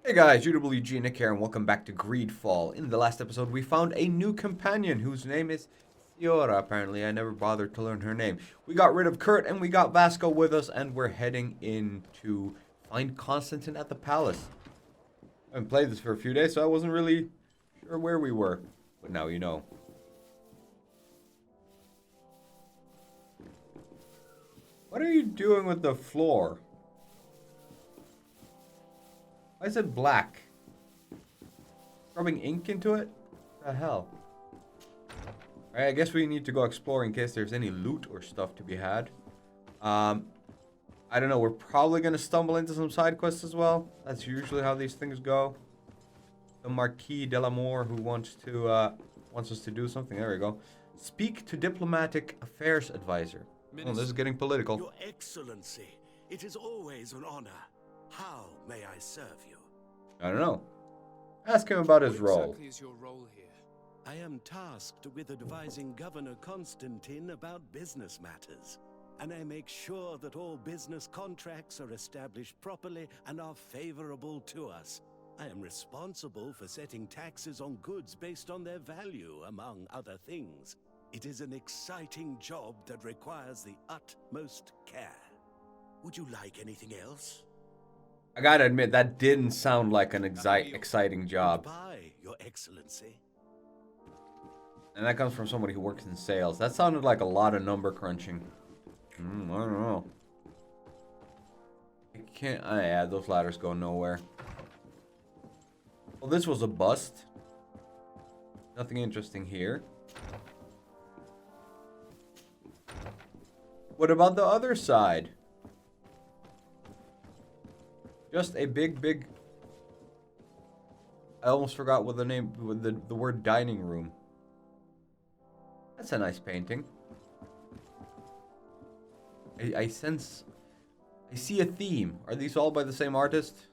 Hey guys, UWG Nick here and welcome back to Greedfall. In the last episode we found a new companion whose name is Fiora. Apparently I never bothered to learn her name. We got rid of Kurt and we got Vasco with us and we're heading in to find Constantine at the palace. I haven't played this for a few days so I wasn't really sure where we were. But now you know. What are you doing with the floor? Why is it black? Rubbing ink into it? What the hell? Alright, I guess we need to go explore in case there's any loot or stuff to be had. I don't know, we're probably going to stumble into some side quests as well. That's usually how these things go. The Marquis de l'Amour who wants us to do something. There we go. Speak to diplomatic affairs advisor. Oh, this is getting political. Your Excellency, it is always an honor. How may I serve you? I don't know. Ask him about his role. What exactly is your role here? I am tasked with advising Governor Constantine about business matters, and I make sure that all business contracts are established properly and are favorable to us. I am responsible for setting taxes on goods based on their value, among other things. It is an exciting job that requires the utmost care. Would you like anything else? I gotta admit, that didn't sound like an exciting job. Goodbye, Your Excellency. And that comes from somebody who works in sales. That sounded like a lot of number crunching. I don't know. I can't... yeah, those ladders go nowhere. Well, this was a bust. Nothing interesting here. What about the other side? Just a big... I almost forgot what the name... the word dining room. That's a nice painting. I sense... I see a theme. Are these all by the same artist?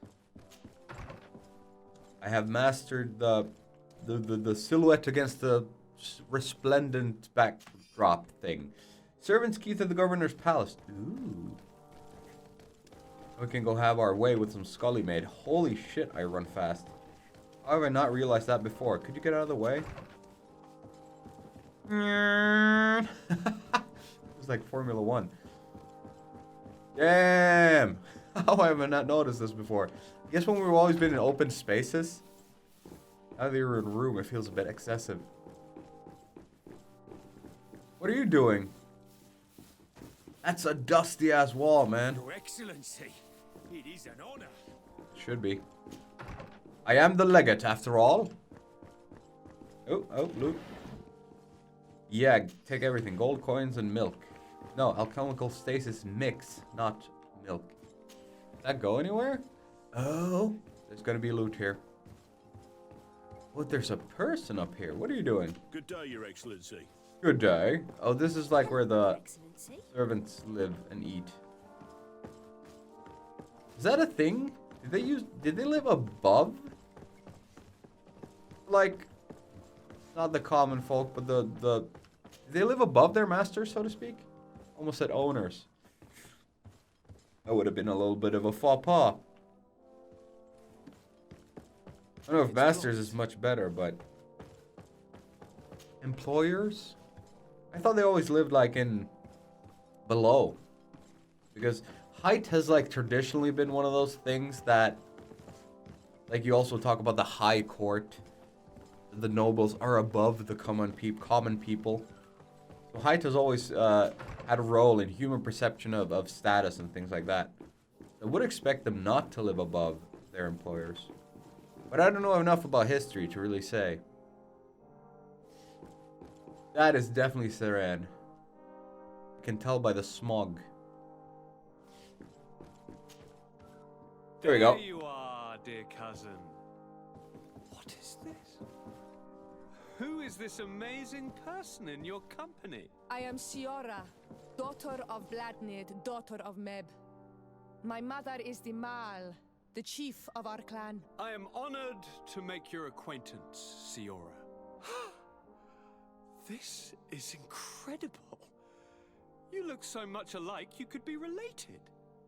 I have mastered the silhouette against the resplendent backdrop thing. Servant's key to the governor's palace. Ooh. We can go have our way with some Scully made. Holy shit, I run fast. How have I not realized that before? Could you get out of the way? It was like Formula 1. Damn! How have I not noticed this before? I guess when we've always been in open spaces, now that you're in a room, it feels a bit excessive. What are you doing? That's a dusty ass wall, man. Your Excellency, it is an honor. Should be. I am the legate, after all. Oh, loot. Yeah, take everything. Gold coins and milk. No, alchemical stasis mix, not milk. Does that go anywhere? Oh, there's gonna be loot here. Oh, there's a person up here. What are you doing? Good day, Your Excellency. Good day. Oh, this is like where the servants live and eat. Is that a thing? Did they live above? Like, not the common folk, but did they live above their masters, so to speak? Almost said owners. That would have been a little bit of a faux pas. I don't know if masters is much better, but employers? I thought they always lived like in below, because height has like traditionally been one of those things that, like, you also talk about the high court. The nobles are above the common people. So height has always had a role in human perception of status and things like that. I would expect them not to live above their employers. But I don't know enough about history to really say. That is definitely Serene. I can tell by the smog. There we go. There you are, dear cousin. What is this? Who is this amazing person in your company? I am Siora, daughter of Bladnid, daughter of Meb. My mother is the Mal, the chief of our clan. I am honored to make your acquaintance, Siora. This is incredible. You look so much alike you could be related.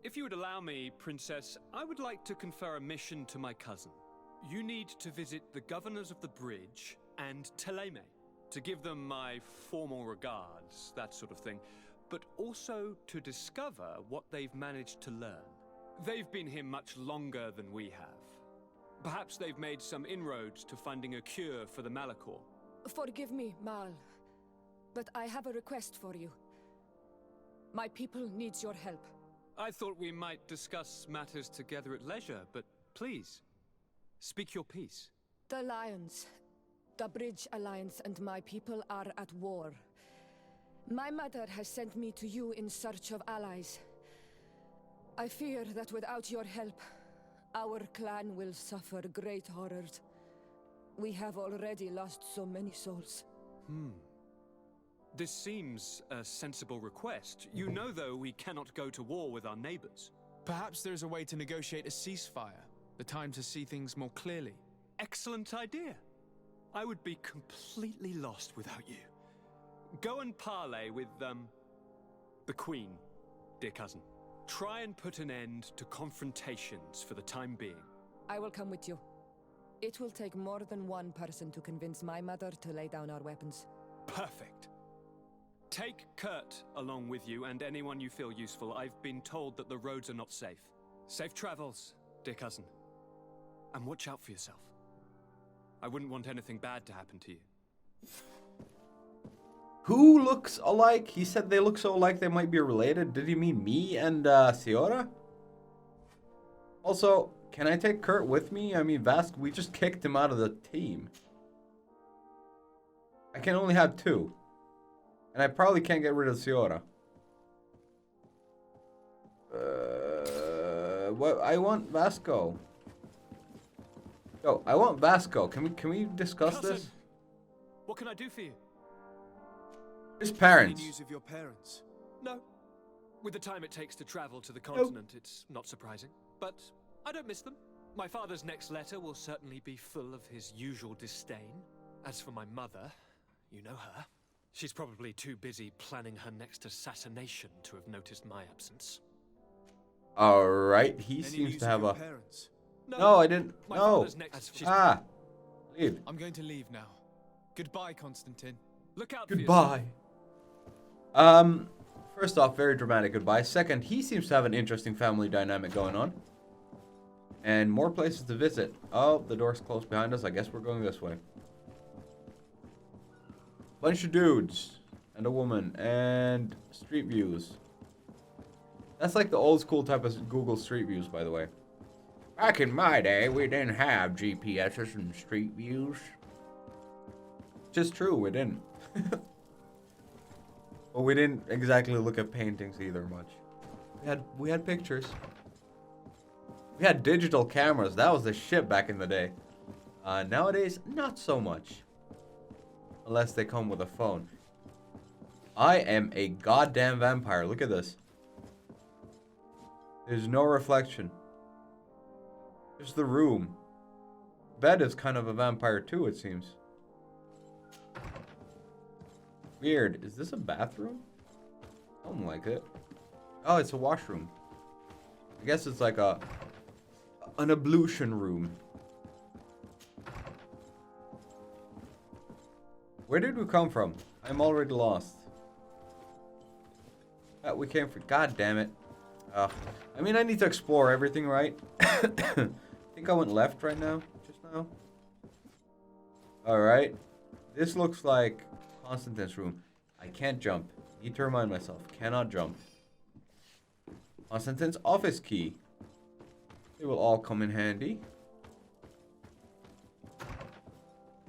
If you would allow me, Princess, I would like to confer a mission to my cousin. You need to visit the governors of the bridge and Teleme to give them my formal regards, that sort of thing, but also to discover what they've managed to learn. They've been here much longer than we have. Perhaps they've made some inroads to finding a cure for the malichor. Forgive me, Mal, but I have a request for you. My people needs your help. I thought we might discuss matters together at leisure, but please, speak your piece. The Lions, the Bridge Alliance and my people are at war. My mother has sent me to you in search of allies. I fear that without your help, our clan will suffer great horrors. We have already lost so many souls. This seems a sensible request. You know, though, we cannot go to war with our neighbors. Perhaps there's a way to negotiate a ceasefire. The time to see things more clearly. Excellent idea. I would be completely lost without you. Go and parley with, the Queen, dear cousin. Try and put an end to confrontations for the time being. I will come with you. It will take more than one person to convince my mother to lay down our weapons. Perfect. Take Kurt along with you and anyone you feel useful. I've been told that the roads are not safe. Safe travels, dear cousin. And watch out for yourself. I wouldn't want anything bad to happen to you. Who looks alike? He said they look so alike they might be related. Did he mean me and Ciora? Also, can I take Kurt with me? I mean, Vasco, we just kicked him out of the team. I can only have 2. And I probably can't get rid of Ciora. What? I want Vasco. Yo, I want Vasco. Can we discuss Cousin, this? what can I do for you? His parents. Any news of your parents? No. With the time it takes to travel to the continent, it's not surprising. But I don't miss them. My father's next letter will certainly be full of his usual disdain. As for my mother, you know her. She's probably too busy planning her next assassination to have noticed my absence. Alright, he Any seems news to of have your a... parents? No, I didn't. My No. father's next. She's... Leave. I'm going to leave now. Goodbye, Constantine. Look out for Goodbye. First off, very dramatic goodbye. Second, he seems to have an interesting family dynamic going on. And more places to visit. Oh, the door's closed behind us. I guess we're going this way. Bunch of dudes. And a woman. And street views. That's like the old school type of Google Street Views, by the way. Back in my day, we didn't have GPSs and street views. Just true, we didn't. Well, we didn't exactly look at paintings either much. We had pictures. We had digital cameras. That was the shit back in the day. Nowadays, not so much. Unless they come with a phone. I am a goddamn vampire. Look at this. There's no reflection. There's the room. Bed is kind of a vampire too, it seems. Weird. Is this a bathroom? Something like it. Oh, it's a washroom. I guess it's like an ablution room. Where did we come from? I'm already lost. We came from... God damn it. I mean, I need to explore everything, right? I think I went left right now. Just now. Alright. This looks like Constantine's room. I can't jump. Need to remind myself. Cannot jump. Constantine's office key. It will all come in handy.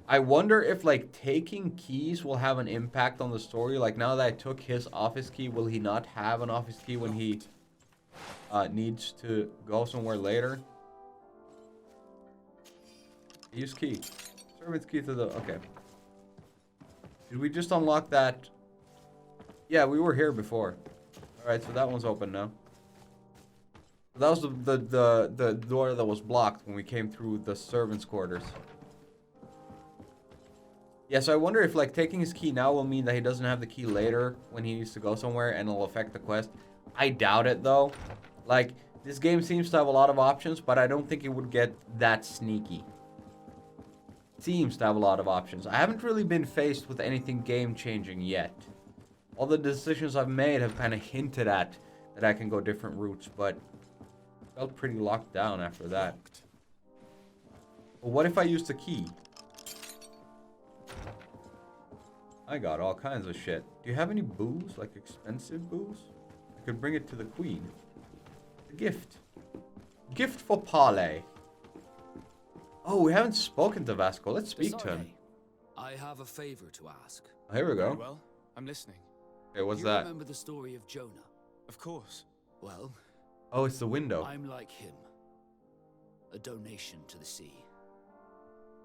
I wonder if, like, taking keys will have an impact on the story. Like, now that I took his office key, will he not have an office key when he needs to go somewhere later? Use key. Servant's key to the... Okay. Did we just unlock that? Yeah, we were here before. Alright, so that one's open now. That was the door that was blocked when we came through the servants' quarters. Yeah, so I wonder if, like, taking his key now will mean that he doesn't have the key later when he needs to go somewhere and it'll affect the quest. I doubt it, though. Like, this game seems to have a lot of options, but I don't think it would get that sneaky. It seems to have a lot of options. I haven't really been faced with anything game-changing yet. All the decisions I've made have kind of hinted at that I can go different routes, but felt pretty locked down after that. But what if I used the key? I got all kinds of shit. Do you have any booze? Like expensive booze? I could bring it to the queen. A gift. Gift for parley. Oh, we haven't spoken to Vasco. Let's speak to him. I have a favor to ask. Oh, here we go. Very well, I'm listening. Okay, what's you that? Remember the story of Jonah? Of course. Well, Oh, it's the window. I'm like him. A donation to the sea.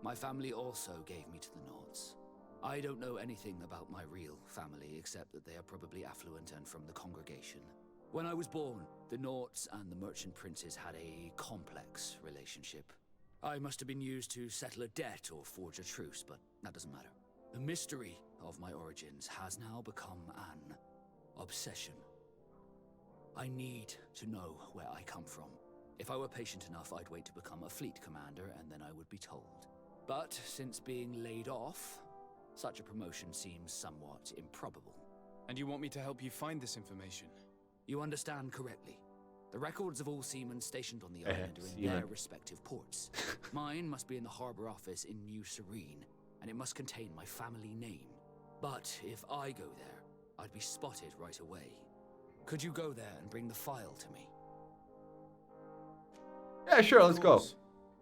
My family also gave me to the Nords. I don't know anything about my real family, except that they are probably affluent and from the congregation. When I was born, the Nords and the merchant princes had a complex relationship. I must have been used to settle a debt or forge a truce, but that doesn't matter. The mystery of my origins has now become an obsession. I need to know where I come from. If I were patient enough, I'd wait to become a fleet commander, and then I would be told. But since being laid off, such a promotion seems somewhat improbable. And you want me to help you find this information? You understand correctly. The records of all seamen stationed on the island are in their respective ports. Mine must be in the harbor office in New Serene, and it must contain my family name. But if I go there, I'd be spotted right away. Could you go there and bring the file to me? Yeah, sure, let's go.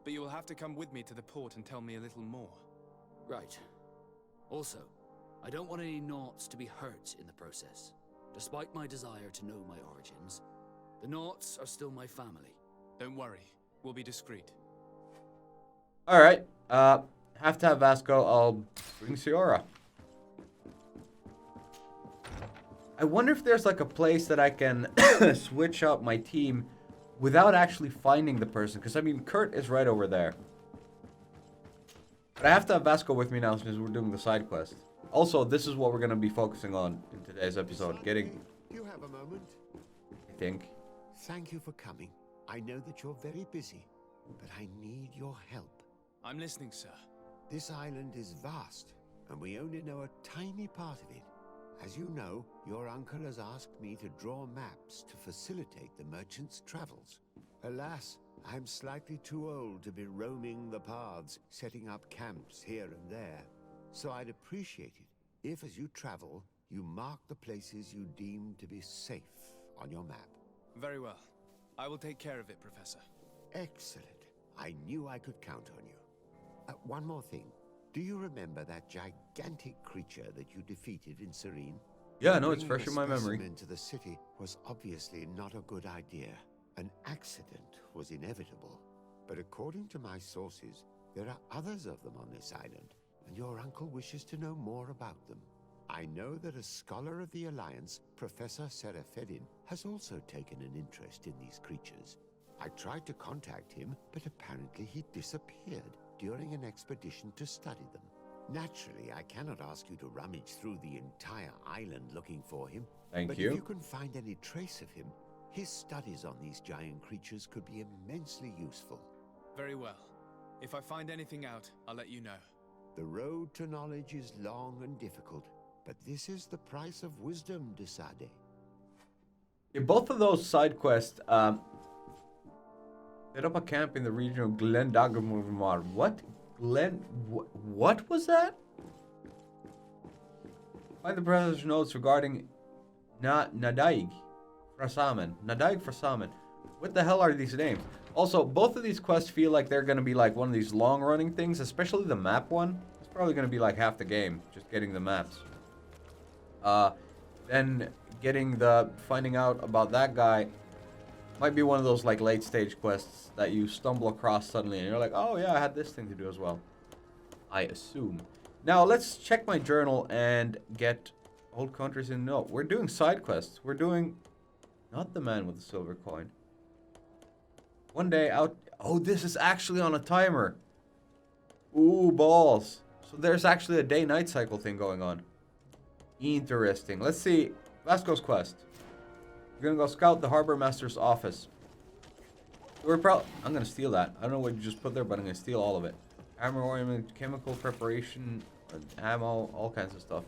But you will have to come with me to the port and tell me a little more. Right. Also, I don't want any Nauts to be hurt in the process. Despite my desire to know my origins, the Nauts are still my family. Don't worry, we'll be discreet. Alright, have to have Vasco. I'll bring Ciora. I wonder if there's like a place that I can switch out my team without actually finding the person. Because, I mean, Kurt is right over there. But I have to have Vasco with me now since we're doing the side quest. Also, this is what we're going to be focusing on in today's episode. Getting... Do you have a moment? I think. Thank you for coming. I know that you're very busy, but I need your help. I'm listening, sir. This island is vast, and we only know a tiny part of it. As you know, your uncle has asked me to draw maps to facilitate the merchant's travels. Alas, I'm slightly too old to be roaming the paths, setting up camps here and there. So I'd appreciate it if, as you travel, you mark the places you deem to be safe on your map. Very well. I will take care of it, Professor. Excellent. I knew I could count on you. One more thing. Do you remember that gigantic creature that you defeated in Serene? Yeah, no, it's fresh in my memory. Bringing a specimen to the city was obviously not a good idea. An accident was inevitable. But according to my sources, there are others of them on this island, and your uncle wishes to know more about them. I know that a scholar of the Alliance, Professor Serafedin, has also taken an interest in these creatures. I tried to contact him, but apparently he disappeared during an expedition to study them. Naturally, I cannot ask you to rummage through the entire island looking for him. Thank you. But if you can find any trace of him, his studies on these giant creatures could be immensely useful. Very well. If I find anything out, I'll let you know. The road to knowledge is long and difficult, but this is the price of wisdom, Desade. In both of those side quests, set up a camp in the region of Glendagamar. What? What was that? Find the professor's notes regarding Nadaig Frasamen. Nadaig Frasamen. What the hell are these names? Also, both of these quests feel like they're going to be like one of these long-running things, especially the map one. It's probably going to be like half the game, just getting the maps. Then finding out about that guy might be one of those like late-stage quests that you stumble across suddenly and you're like, oh yeah, I had this thing to do as well. I assume. Now, let's check my journal and get old countries in. No, we're doing side quests. We're doing... Not the man with the silver coin. One day out... Oh, this is actually on a timer. Ooh, balls. So there's actually a day-night cycle thing going on. Interesting. Let's see. Vasco's quest. We're gonna go scout the harbor master's office. I'm gonna steal that. I don't know what you just put there, but I'm gonna steal all of it. Armor ornament, chemical preparation, ammo, all kinds of stuff.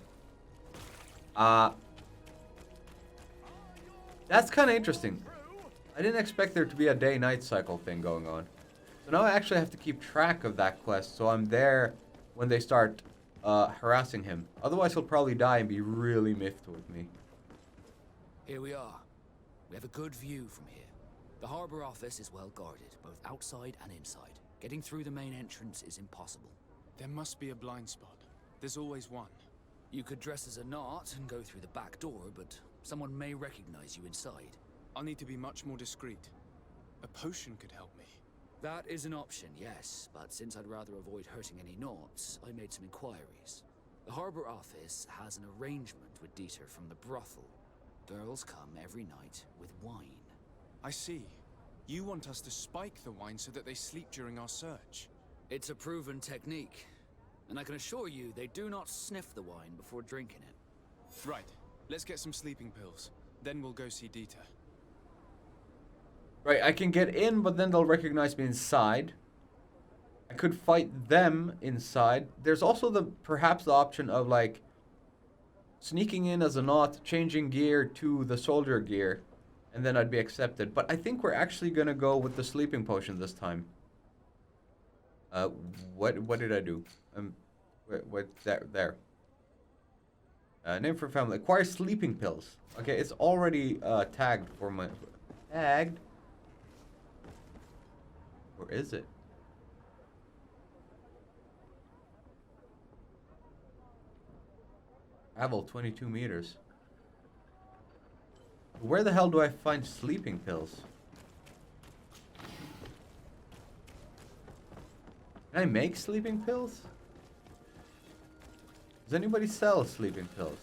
That's kind of interesting. I didn't expect there to be a day-night cycle thing going on. So now I actually have to keep track of that quest, so I'm there when they start harassing him. Otherwise, he'll probably die and be really miffed with me. Here we are. We have a good view from here. The harbor office is well guarded, both outside and inside. Getting through the main entrance is impossible. There must be a blind spot. There's always one. You could dress as a knot and go through the back door, but someone may recognize you inside. I'll need to be much more discreet. A potion could help me. That is an option, yes, but since I'd rather avoid hurting any knots, I made some inquiries. The harbor office has an arrangement with Dieter from the brothel. Girls come every night with wine. I see. You want us to spike the wine so that they sleep during our search. It's a proven technique, and I can assure you they do not sniff the wine before drinking it. Right. Let's get some sleeping pills. Then we'll go see Dieter. Right, I can get in, but then they'll recognize me inside. I could fight them inside. There's also perhaps the option of like sneaking in as a knot, changing gear to the soldier gear, and then I'd be accepted. But I think we're actually gonna go with the sleeping potion this time. What did I do? What there? Name for family. Acquire sleeping pills. Okay, it's already tagged for my tagged. Or is it? Travel 22 meters. Where the hell do I find sleeping pills? Can I make sleeping pills? Does anybody sell sleeping pills?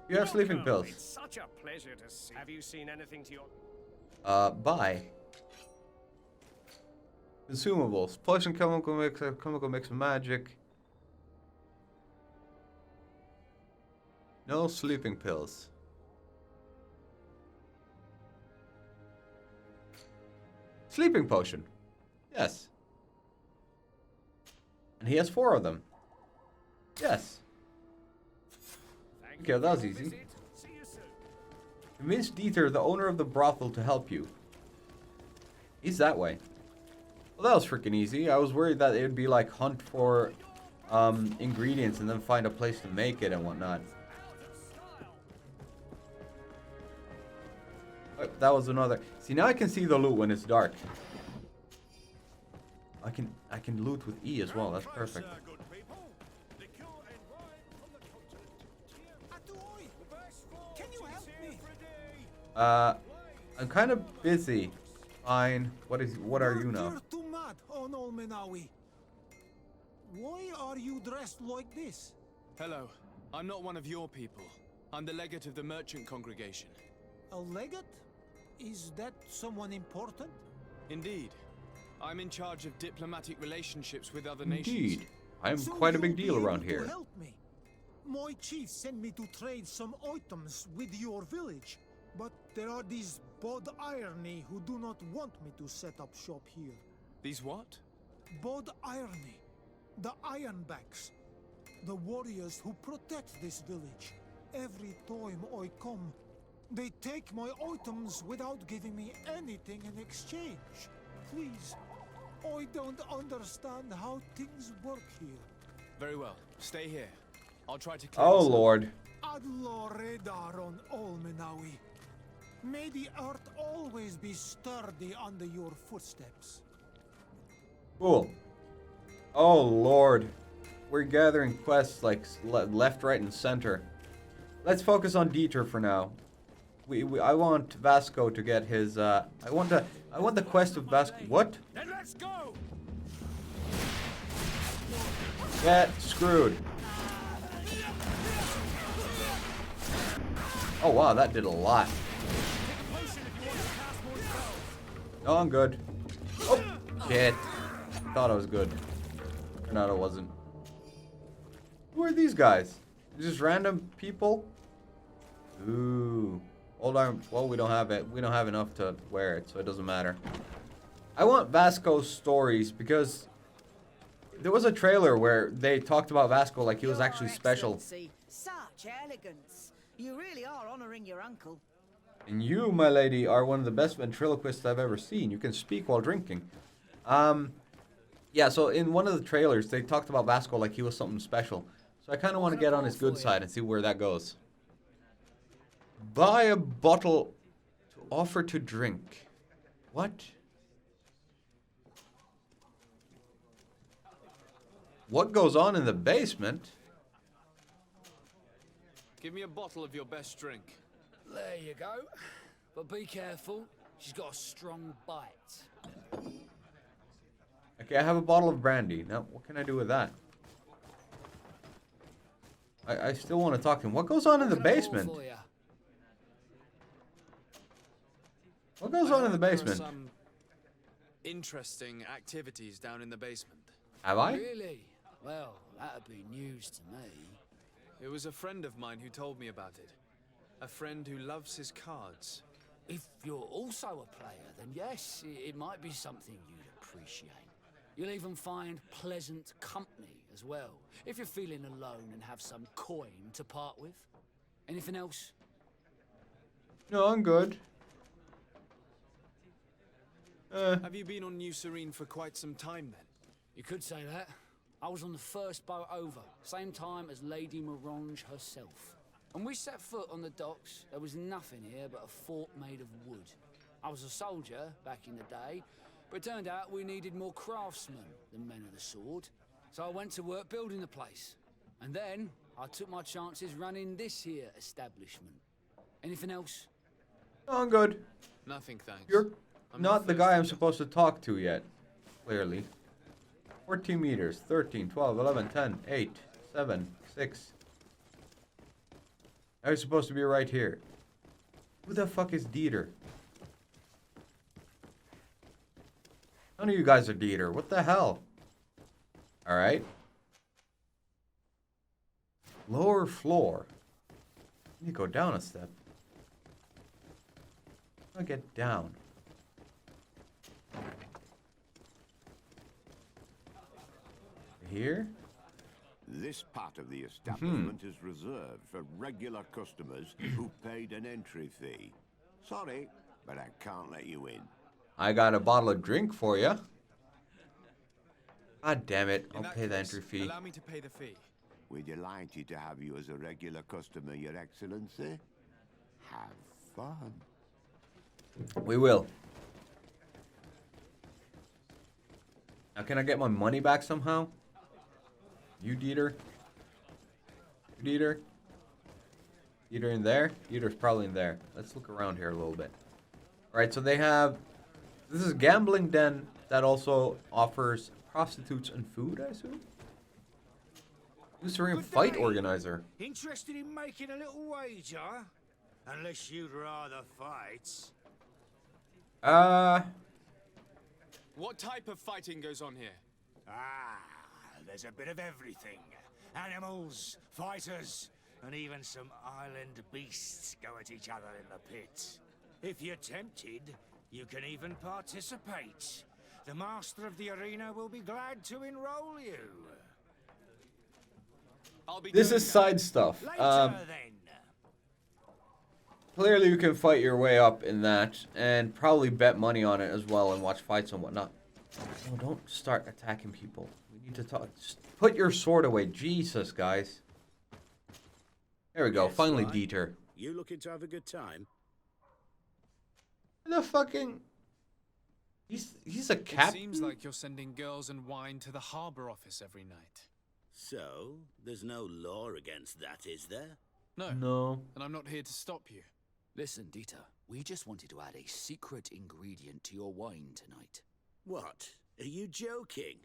You have sleeping pills. It's such a pleasure to see. Have you seen anything to your... Buy. Consumables. Potion, chemical mix of magic. No sleeping pills. Sleeping potion. Yes. And he has 4 of them. Yes. Okay, that was easy. Convince Dieter, the owner of the brothel, to help you. He's that way. Well, that was freaking easy. I was worried that it would be like hunt for ingredients and then find a place to make it and whatnot. Oh, that was another. See, now I can see the loot when it's dark. I can loot with E as well. That's perfect. I'm kind of busy. Fine. What are you now? Why are you dressed like this? Hello. I'm not one of your people. I'm the legate of the merchant congregation. A legate? Is that someone important? Indeed. I'm in charge of diplomatic relationships with other nations. Indeed. I am quite a big deal around here. Help me. My chief sent me to trade some items with your village, but there are these Bod Irony who do not want me to set up shop here. These what? Bod Irony. The Ironbacks. The warriors who protect this village. Every time I come, they take my items without giving me anything in exchange. Please, I don't understand how things work here. Very well. Stay here. I'll try to clear Oh, this up. Lord. Adlo Redar on Olmenawi. May the earth always be sturdy under your footsteps. Cool. Oh, Lord. We're gathering quests like left, right, and center. Let's focus on Dieter for now. I want Vasco to get his, I want the quest of Vasco. What? Then let's go! Get screwed. Oh, wow, that did a lot. No, I'm good. Oh, shit. Thought I was good. Or not, it wasn't. Who are these guys? Just random people? Ooh. Hold on. Well, we don't have it. We don't have enough to wear it, so it doesn't matter. I want Vasco's stories because there was a trailer where they talked about Vasco like he was actually special. Such elegance. You really are honoring your uncle. And you, my lady, are one of the best ventriloquists I've ever seen. You can speak while drinking. Yeah, so in one of the trailers, they talked about Vasco like he was something special. So I kind of want to get on his good side and see where that goes. Buy a bottle to offer to drink. What? What goes on in the basement? Give me a bottle of your best drink. There you go. But be careful. She's got a strong bite. Okay, I have a bottle of brandy. Now, what can I do with that? I still want to talk to him. What goes on in the basement? What goes on in the basement? There are some interesting activities down in the basement. Have I? Really? Well, that'd be news to me. It was a friend of mine who told me about it. A friend who loves his cards. If you're also a player, then yes, it might be something you'd appreciate. You'll even find pleasant company as well, if you're feeling alone and have some coin to part with. Anything else? No, I'm good. Have you been on New Serene for quite some time then? You could say that. I was on the first boat over, same time as Lady Morange herself. When we set foot on the docks, there was nothing here but a fort made of wood. I was a soldier back in the day, but it turned out we needed more craftsmen than men of the sword. So I went to work building the place. And then I took my chances running this here establishment. Anything else? No, I'm good. Nothing, thanks. You're I'm not the guy I'm thirsty. supposed to talk to yet. Clearly. 14 meters. 13, 12, 11, 10, 8, 7, 6. I was supposed to be right here. Who the fuck is Dieter? None of you guys are Dieter. What the hell? Alright. Lower floor. Let me go down a step. I'll get down. Here? This part of the establishment is reserved for regular customers who paid an entry fee. Sorry, but I can't let you in. I got a bottle of drink for you. God damn it. In I'll that pay the case, entry fee. Allow me to pay the fee. We're delighted to have you as a regular customer, Your Excellency. Have fun. We will. Now, can I get my money back somehow? You, Dieter? You, Dieter? Dieter in there? Dieter's probably in there. Let's look around here a little bit. Alright, so they have... This is a gambling den that also offers prostitutes and food, I assume? New Serene fight organizer. Interested in making a little wager? Unless you'd rather fight. What type of fighting goes on here? There's a bit of everything. Animals, fighters, and even some island beasts go at each other in the pit. If you're tempted, you can even participate. The master of the arena will be glad to enroll you. This is side stuff. Later, then. Clearly you can fight your way up in that, and probably bet money on it as well and watch fights and whatnot. Oh, don't start attacking people. We need to talk. Just put your sword away. Jesus, guys. There we go. Yes, Finally, right. Dieter. You looking to have a good time? The fucking... He's a It captain? seems like you're sending girls and wine to the harbor office every night. So, there's no law against that, is there? No. No. And I'm not here to stop you. Listen, Dieter, we just wanted to add a secret ingredient to your wine tonight. What? Are you joking?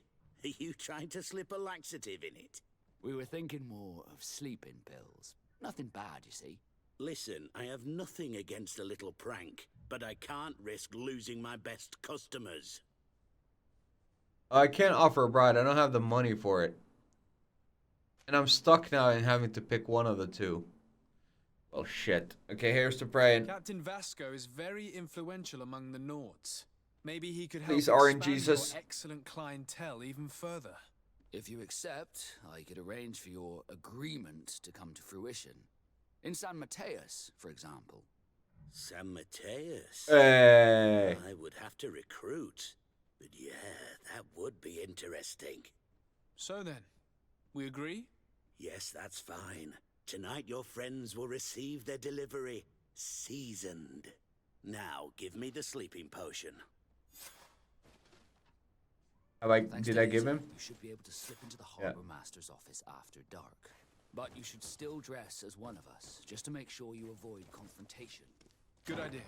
Are you trying to slip a laxative in it? We were thinking more of sleeping pills. Nothing bad, you see. Listen, I have nothing against a little prank, but I can't risk losing my best customers. I can't offer a bride. I don't have the money for it. And I'm stuck now in having to pick one of the two. Well, shit. Okay, here's to praying. Captain Vasco is very influential among the Nords. Maybe he could help Please, expand RNGesus. your excellent clientele even further. If you accept, I could arrange for your agreement to come to fruition. In San Mateus, for example. San Mateus? Hey. I would have to recruit. But yeah, that would be interesting. So then, we agree? Yes, that's fine. Tonight your friends will receive their delivery. Seasoned. Now, give me the sleeping potion. Did I give him? You should be able to slip into the Harbor Master's office after dark. But you should still dress as one of us, just to make sure you avoid confrontation. Good idea.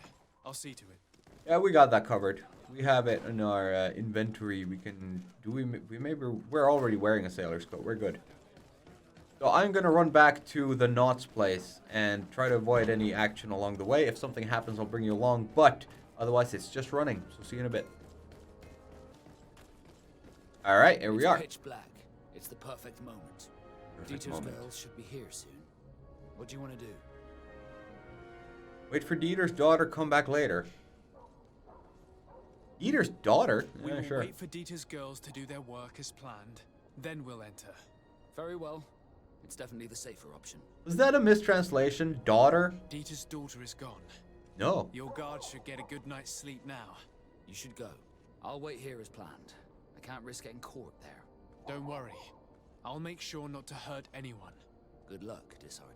I'll see to it. Yeah, we got that covered. We have it in our inventory. We can do we're already wearing a sailor's coat. We're good. So I'm gonna run back to the Knots place and try to avoid any action along the way. If something happens, I'll bring you along. But otherwise, it's just running. So see you in a bit. All right, here we are. Pitch black. It's the perfect moment. Dieter's girls should be here soon. What do you want to do? Wait for Dieter's daughter. Come back later. Dieter's daughter? We Yeah, will sure. wait for Dieter's girls to do their work as planned. Then we'll enter. Very well. It's definitely the safer option. Was that a mistranslation? Daughter? Dieter's daughter is gone. No. Your guard should get a good night's sleep now. You should go. I'll wait here as planned. I can't risk getting caught there. Don't worry. I'll make sure not to hurt anyone. Good luck, Disarde.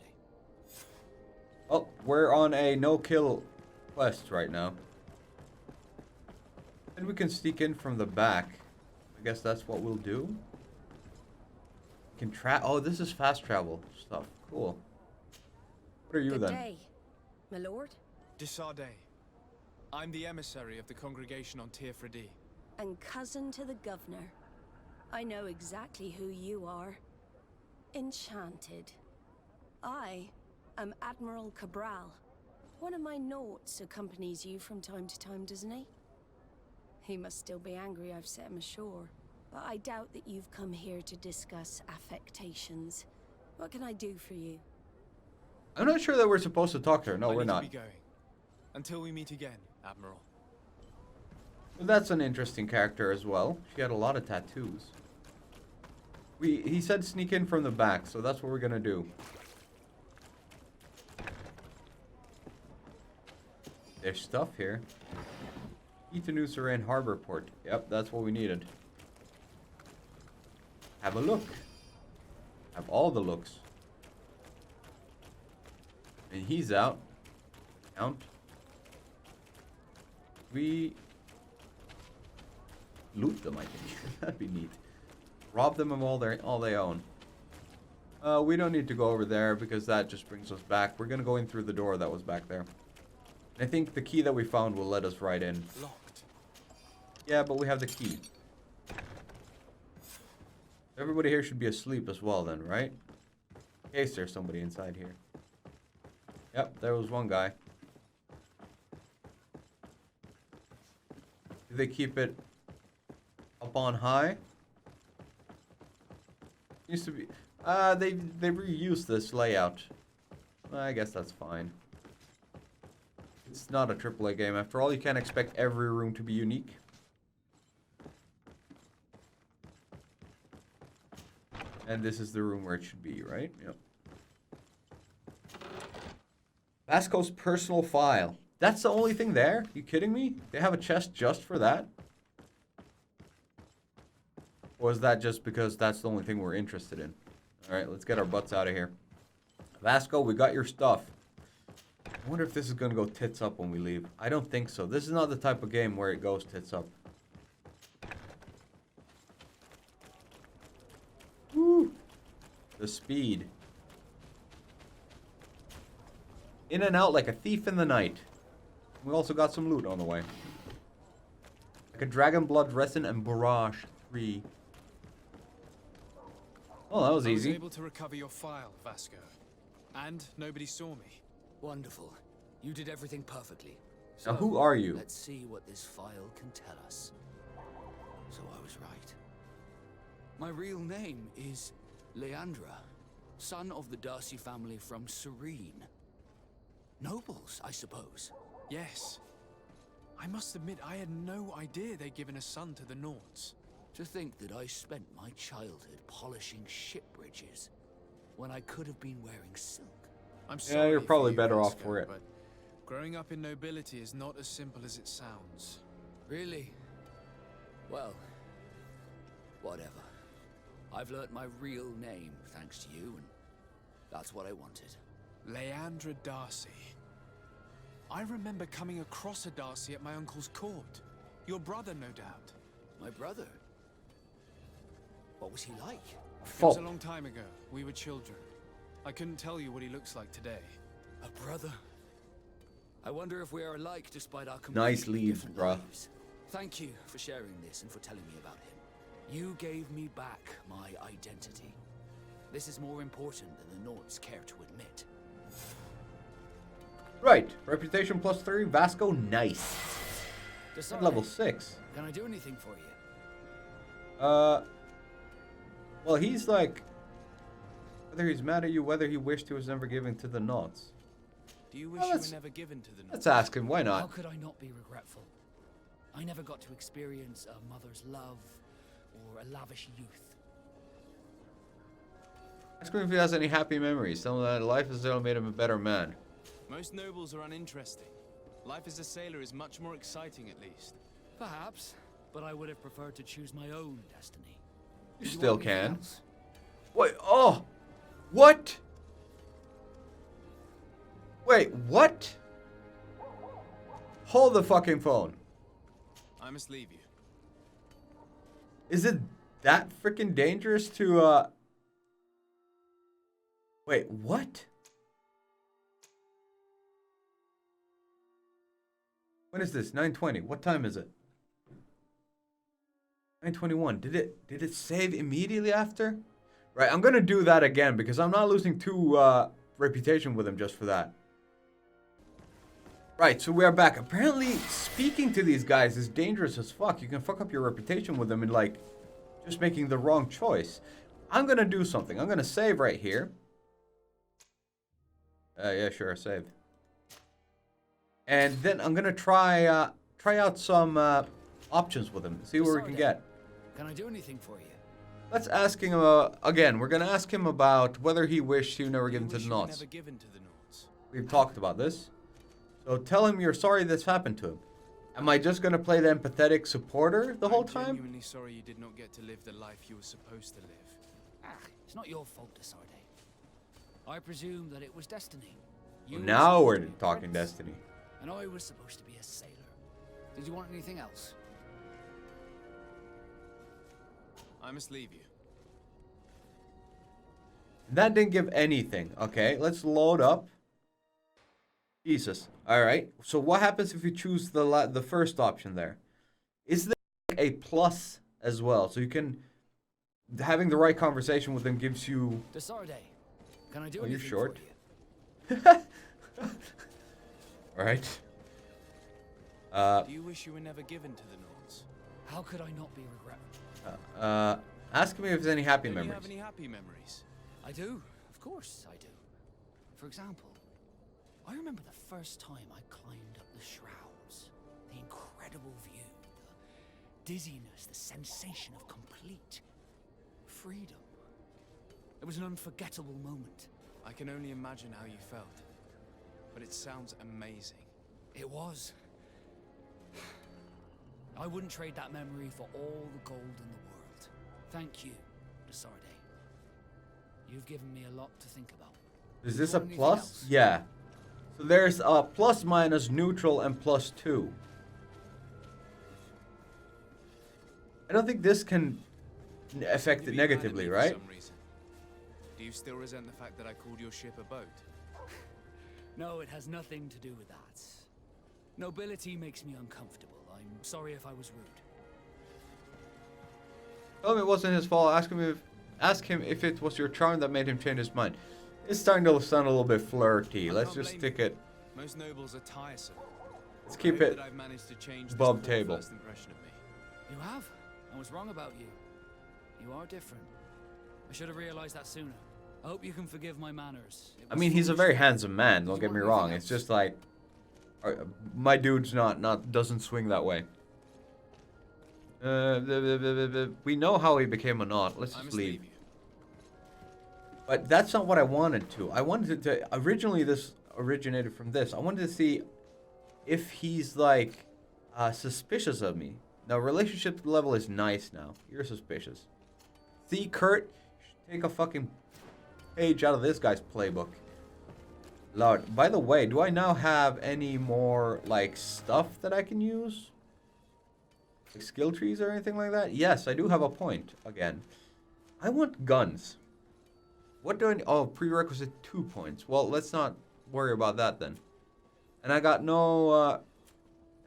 Oh, we're on a no-kill quest right now. And we can sneak in from the back. I guess that's what we'll do. We can oh, this is fast travel stuff. Cool. What are you Good then? day, my lord. Disarde. I'm the emissary of the congregation on Tirfredi. And cousin to the governor. I know exactly who you are. Enchanted. I am Admiral Cabral. One of my Nauts accompanies you from time to time, doesn't he? He must still be angry I've set him ashore. But I doubt that you've come here to discuss affectations. What can I do for you? I'm not sure that we're supposed to talk to her. No, we're not. I need to be going. Until we meet again, Admiral. Well, that's an interesting character as well. She had a lot of tattoos. He said sneak in from the back, so that's what we're gonna do. There's stuff here. Eat the new Serene harbor port. Yep, that's what we needed. Have a look. Have all the looks. And he's out. Count. We loot them, I think. That'd be neat. Rob them of all they own. We don't need to go over there because that just brings us back. We're gonna go in through the door that was back there. I think the key that we found will let us right in. Locked. Yeah, but we have the key. Everybody here should be asleep as well then, right? In case there's somebody inside here. Yep, there was one guy. Do they keep it up on high? Used to be... they reused this layout. I guess that's fine. It's not a AAA game. After all, you can't expect every room to be unique. And this is the room where it should be, right? Yep. Vasco's personal file. That's the only thing there? You kidding me? They have a chest just for that? Or is that just because that's the only thing we're interested in? Alright, let's get our butts out of here. Vasco, we got your stuff. I wonder if this is going to go tits up when we leave. I don't think so. This is not the type of game where it goes tits up. Woo! The speed. In and out like a thief in the night. We also got some loot on the way. Like a Dragon Blood Resin and Barrage 3. Oh, that was easy. I was able to recover your file, Vasco. And nobody saw me. Wonderful. You did everything perfectly. Now, who are you? Let's see what this file can tell us. So I was right. My real name is Leandra, son of the Darcy family from Serene. Nobles, I suppose. Yes. I must admit, I had no idea they'd given a son to the Nauts. To think that I spent my childhood polishing ship bridges when I could have been wearing silk. I'm sorry. You're probably for you, better off Vasco, for it. But growing up in nobility is not as simple as it sounds. Really? Well, whatever. I've learnt my real name thanks to you, and that's what I wanted. Leandra Darcy. I remember coming across a Darcy at my uncle's court. Your brother, no doubt. My brother? What was he like? It was a long time ago. We were children. I couldn't tell you what he looks like today. A brother? I wonder if we are alike despite our Nice completely leaves, different bruh. lives. Thank you for sharing this and for telling me about him. You gave me back my identity. This is more important than the Nauts care to admit. Right. Reputation +3. Vasco, nice. At level 6. Can I do anything for you? Well, he's like, whether he's mad at you, whether he wished he was never given to the Nauts. Do you wish you were never given to the Nauts? Let's ask him. Why How not? could I not be regretful? I never got to experience a mother's love or a lavish youth. Ask him if he has any happy memories. Tell him that life has only made him a better man. Most nobles are uninteresting. Life as a sailor is much more exciting, at least. Perhaps, but I would have preferred to choose my own destiny. You Do still want anything can. else? Wait, oh! What? Wait, what? Hold the fucking phone. I must leave you. Is it that freaking dangerous to, Wait, what? When is this? 9:20. What time is it? 9:21. Did it save immediately after? Right, I'm gonna do that again because I'm not losing 2 reputation with him just for that. Right, so we are back. Apparently, speaking to these guys is dangerous as fuck. You can fuck up your reputation with them and like just making the wrong choice. I'm gonna do something. I'm gonna save right here. Yeah, sure, save. And then I'm gonna try out some options with him. See what we can get. Can I do anything for you? Let's ask him again. We're gonna ask him about whether he wished he was never given to the Nauts. Never given to the Nauts. We've talked about this. So tell him you're sorry this happened to him. Am I just gonna play the empathetic supporter the whole I'm time? genuinely sorry you did not get to live the life you were supposed to live. It's not your fault, Desarde. I presume that it was destiny. You Well, were now supposed we're to be a talking prince, destiny. And I was supposed to be a sailor. Did you want anything else? I must leave you. That didn't give anything. Okay, let's load up. Jesus. All right. So what happens if you choose the first option there? Is there a plus as well? So you can having the right conversation with them gives you. Desarde, can I do Oh, anything you're short. for you? All right. Do you wish you were never given to the Nauts? How could I not be regretful? Ask me if there's any happy Do memories. you have any happy memories? I do. Of course I do. For example, I remember the first time I climbed up the shrouds. The incredible view, the dizziness, the sensation of complete freedom. It was an unforgettable moment. I can only imagine how you felt. But it sounds amazing. It was. I wouldn't trade that memory for all the gold in the world. Thank you, Desarde. You've given me a lot to think about. Is this a Want anything plus? else? Yeah. So there's a plus, minus, neutral, and +2. I don't think this can affect it You've been mad at negatively, me for right? some reason. Do you still resent the fact that I called your ship a boat? No, it has nothing to do with that. Nobility makes me uncomfortable. I'm sorry if I was rude. Tell him it wasn't his fault. Ask him if it was your charm that made him change his mind. It's starting to sound a little bit flirty. I Let's can't just blame stick you. it. Most nobles are tiresome. Let's I keep hope it that I've managed to change this above poor table. first impression of me. You have? I was wrong about you. You are different. I should have realized that sooner. I hope you can forgive my manners. I mean, he's a very handsome man, don't get me wrong. It's just like, my dude's doesn't swing that way. We know how he became a knot. Let's just leave. But that's not what I wanted to. I wanted to, originally this originated from this. I wanted to see if he's like suspicious of me. Now, relationship level is nice now. You're suspicious. See, Kurt, you should take a fucking page out of this guy's playbook. Lord, by the way, do I now have any more, like, stuff that I can use? Like skill trees or anything like that? Yes, I do have a point, again. I want guns. What do I need? Oh, prerequisite 2 points. Well, let's not worry about that then. And I got no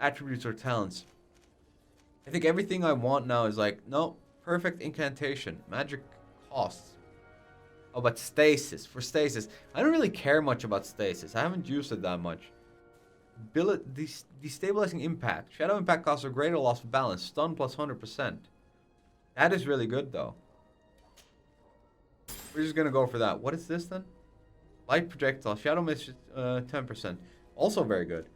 attributes or talents. I think everything I want now is like, no, perfect incantation. Magic costs. Oh, but stasis. For stasis. I don't really care much about stasis. I haven't used it that much. Destabilizing impact. Shadow impact costs a greater loss of balance. Stun plus 100%. That is really good, though. We're just going to go for that. What is this, then? Light projectile. Shadow miss 10%. Also very good.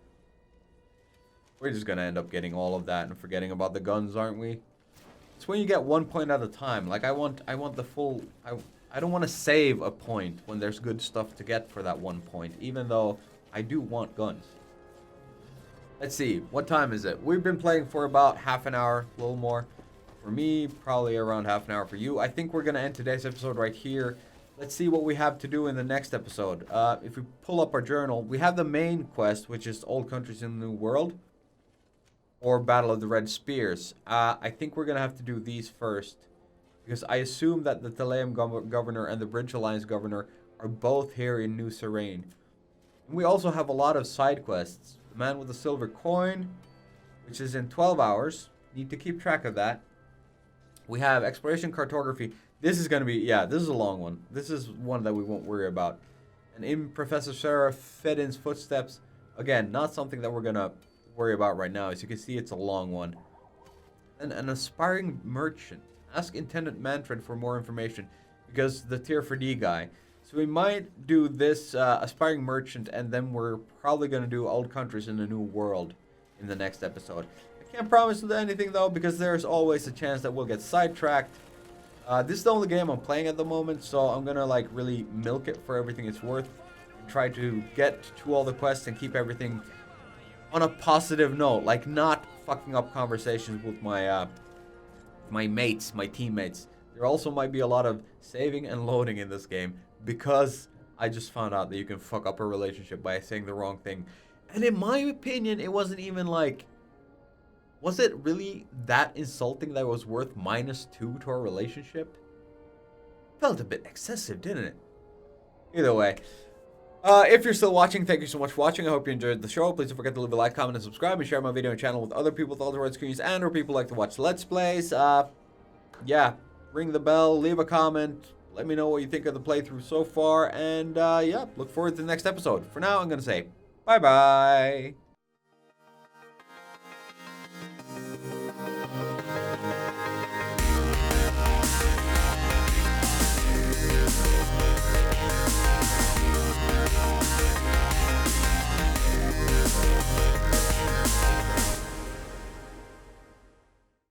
We're just going to end up getting all of that and forgetting about the guns, aren't we? It's when you get 1 point at a time. Like, I want the full... I don't want to save a point when there's good stuff to get for that 1 point, even though I do want guns. Let's see, what time is it? We've been playing for about half an hour, a little more. For me, probably around half an hour for you. I think we're going to end today's episode right here. Let's see what we have to do in the next episode. If we pull up our journal, we have the main quest, which is Old Countries in the New World, or Battle of the Red Spears. I think we're going to have to do these first. Because I assume that the Telaim governor and the Bridge Alliance governor are both here in New Serene. And we also have a lot of side quests. The man with the silver coin, which is in 12 hours. Need to keep track of that. We have exploration cartography. This is going to be, yeah, this is a long one. This is one that we won't worry about. And in Professor Sarah Fedin's footsteps. Again, not something that we're going to worry about right now. As you can see, it's a long one. And an aspiring merchant. Ask Intendant Manfred for more information, because the tier for D guy. So we might do this aspiring merchant, and then we're probably going to do Old Countries in the New World in the next episode. I can't promise anything though, because there's always a chance that we'll get sidetracked. This is the only game I'm playing at the moment, so I'm going to like really milk it for everything it's worth. And try to get to all the quests and keep everything on a positive note, like not fucking up conversations with my mates, my teammates. There also might be a lot of saving and loading in this game, because I just found out that you can fuck up a relationship by saying the wrong thing. And in my opinion, it wasn't even like... Was it really that insulting that it was worth -2 to our relationship? Felt a bit excessive, didn't it? Either way. If you're still watching, thank you so much for watching. I hope you enjoyed the show. Please don't forget to leave a like, comment, and subscribe, and share my video and channel with other people with Ultrawide screens and or people who like to watch Let's Plays. Yeah, ring the bell, leave a comment, let me know what you think of the playthrough so far, and yeah, look forward to the next episode. For now, I'm going to say bye-bye.